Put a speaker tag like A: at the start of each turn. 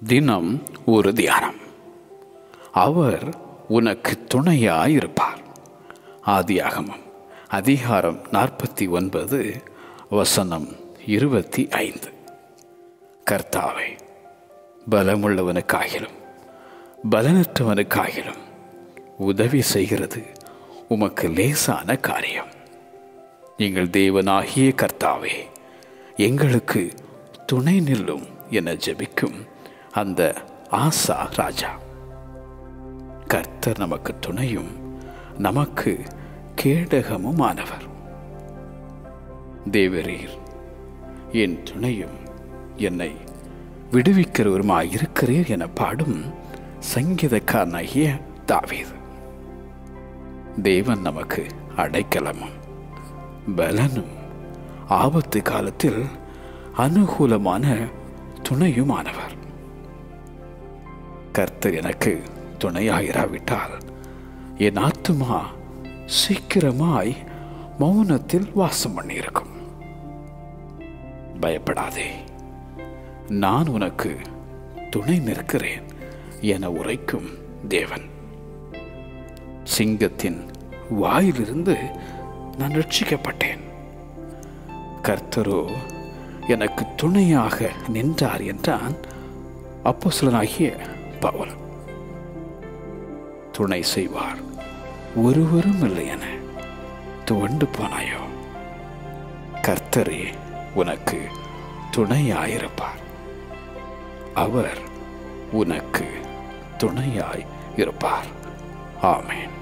A: தினம் ஒரு தியானம். அவர் உனக்கு துணையாயிருப்பார். ஆதியாகமம் அதிகாரம் 49 வசனம் 25. கர்த்தாவே, பலமுள்ளவனுக்காகிலும் பலனற்றவனுக்காகிலும் உதவி செய்கிறது உமக்கு லேசான காரியம். எங்கள் தேவனாகிய கர்த்தாவே, எங்களுக்கு துணை நில்லும் என ஜெபிக்கும் அந்த ஆசா ராஜா. கர்த்தர் நமக்கு துணையும் நமக்கு கேடகமும் ஆனவர். தேவரீர் என் துணையும் என்னை விடுவிக்கிறவருமாயிருக்கிறீர் என பாடும் சங்கீதக்காரனாகிய தாவீது. தேவன் நமக்கு அடைக்கலமும் பலனும் ஆபத்து காலத்தில் அனுகூலமான துணையுமானவர். கர்த்தர் எனக்கு துணையாயிராவிட்டால் என் ஆத்துமா சீக்கிரமாய் மௌனத்தில் வாசம் பண்ணியிருக்கும். பயப்படாதே, நான் உனக்கு துணை நிற்கிறேன் என உரைக்கும் தேவன். சிங்கத்தின் வாயிலிருந்து நான் ரட்சிக்கப்பட்டேன். கர்த்தரோ எனக்கு துணையாக நின்றார் என்றான் அப்போஸ்தலனாகிய பவுல். துணை செய்வார் ஒருவரும் இல்லை என துவண்டு போனாயோ? கர்த்தரே உனக்கு துணையாயிருப்பார். அவர் உனக்கு துணையாய் இருப்பார். ஆமென்.